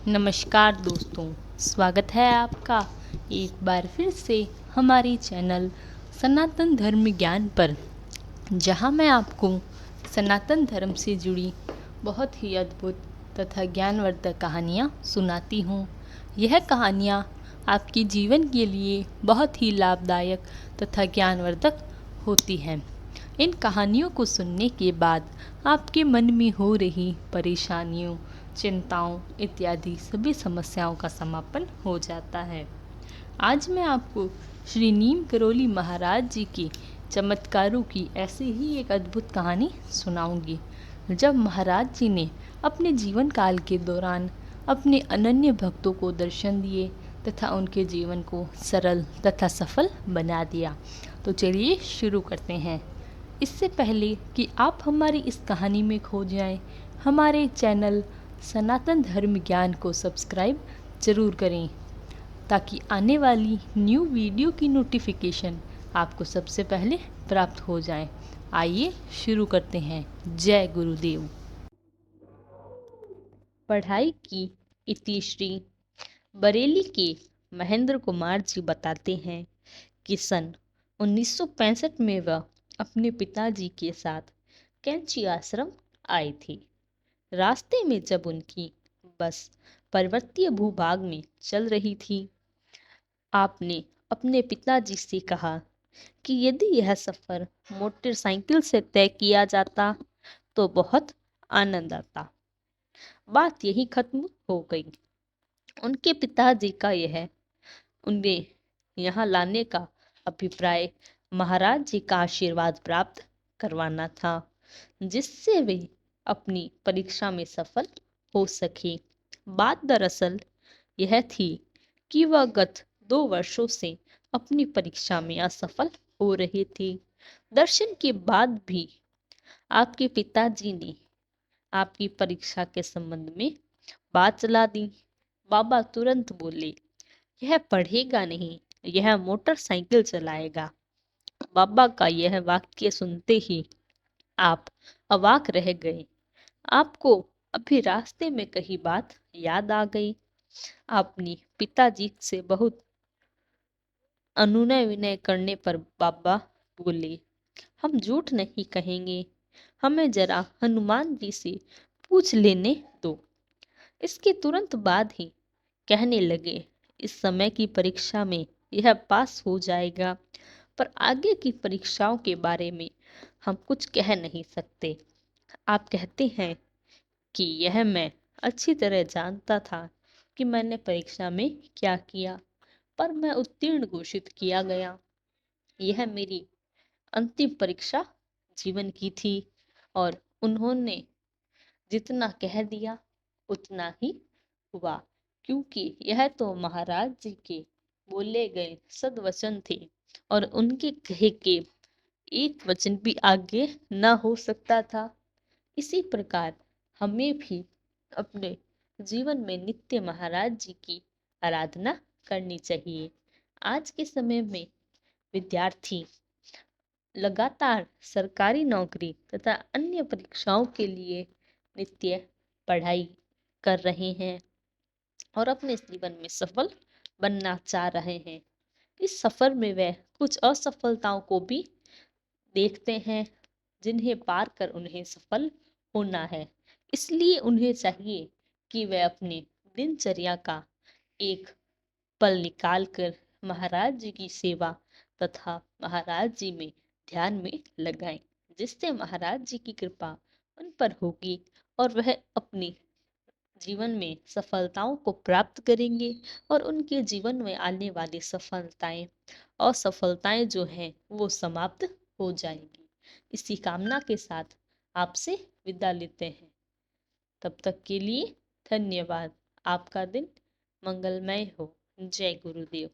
नमस्कार दोस्तों, स्वागत है आपका एक बार फिर से हमारे चैनल सनातन धर्म ज्ञान पर, जहां मैं आपको सनातन धर्म से जुड़ी बहुत ही अद्भुत तथा ज्ञानवर्धक कहानियां सुनाती हूं। यह कहानियां आपके जीवन के लिए बहुत ही लाभदायक तथा ज्ञानवर्धक होती हैं। इन कहानियों को सुनने के बाद आपके मन में हो रही परेशानियों, चिंताओं इत्यादि सभी समस्याओं का समापन हो जाता है। आज मैं आपको श्री नीम करोली महाराज जी के चमत्कारों की ऐसी ही एक अद्भुत कहानी सुनाऊंगी, जब महाराज जी ने अपने जीवन काल के दौरान अपने अनन्य भक्तों को दर्शन दिए तथा उनके जीवन को सरल तथा सफल बना दिया। तो चलिए शुरू करते हैं। इससे पहले कि आप हमारी इस कहानी में खो जाएं, हमारे चैनल सनातन धर्म ज्ञान को सब्सक्राइब ज़रूर करें, ताकि आने वाली न्यू वीडियो की नोटिफिकेशन आपको सबसे पहले प्राप्त हो जाए। आइए शुरू करते हैं। जय गुरुदेव। पढ़ाई की इतिश्री बरेली के महेंद्र कुमार जी बताते हैं कि सन 1965 में वह अपने पिताजी के साथ कैंची आश्रम आई थी। रास्ते में जब उनकी बस पर्वतीय भूभाग में चल रही थी, आपने अपने पिताजी से कहा कि यदि यह सफर मोटरसाइकिल से तय किया जाता तो बहुत आनंद आता। बात यही खत्म हो गई। उनके पिताजी का यह उन्हें यहाँ लाने का अभिप्राय महाराज जी का आशीर्वाद प्राप्त करवाना था, जिससे वे अपनी परीक्षा में सफल हो सके। बात दरअसल यह थी कि वह गत 2 वर्षों से अपनी परीक्षा में असफल हो रहे थे। दर्शन के बाद भी आपके पिताजी ने आपकी परीक्षा के संबंध में बात चला दी। बाबा तुरंत बोले, यह पढ़ेगा नहीं, यह मोटरसाइकिल चलाएगा। बाबा का यह वाक्य सुनते ही आप अवाक रह गए। आपको अभी रास्ते में कही बात याद आ गई। आपने पिताजी से बहुत अनुनय विनय करने पर बाबा बोले, हम झूठ नहीं कहेंगे, हमें जरा हनुमान जी से पूछ लेने दो। इसके तुरंत बाद ही कहने लगे, इस समय की परीक्षा में यह पास हो जाएगा, पर आगे की परीक्षाओं के बारे में हम कुछ कह नहीं सकते। आप कहते हैं कि यह मैं अच्छी तरह जानता था कि मैंने परीक्षा में क्या किया, पर मैं उत्तीर्ण घोषित किया गया। यह मेरी अंतिम परीक्षा जीवन की थी और उन्होंने जितना कह दिया उतना ही हुआ, क्योंकि यह तो महाराज जी के बोले गए सद्वचन थे और उनके कहे के एक वचन भी आगे न हो सकता था। इसी प्रकार हमें भी अपने जीवन में नित्य महाराज जी की आराधना करनी चाहिए। आज के समय में विद्यार्थी लगातार सरकारी नौकरी तथा अन्य परीक्षाओं के लिए नित्य पढ़ाई कर रहे हैं और अपने जीवन में सफल बनना चाह रहे हैं। इस सफर में वह कुछ असफलताओं को भी देखते हैं, जिन्हें पार कर उन्हें सफल होना है। इसलिए उन्हें चाहिए कि वह अपने दिनचर्या का एक पल निकाल कर महाराज जी की सेवा तथा महाराज जी में ध्यान में लगाएं, जिससे महाराज जी की कृपा उन पर होगी और वह अपनी जीवन में सफलताओं को प्राप्त करेंगे और उनके जीवन में आने वाली सफलताएं असफलताएं जो हैं वो समाप्त हो जाएंगी। इसी कामना के साथ आपसे विदा लेते हैं। तब तक के लिए धन्यवाद। आपका दिन मंगलमय हो। जय गुरुदेव।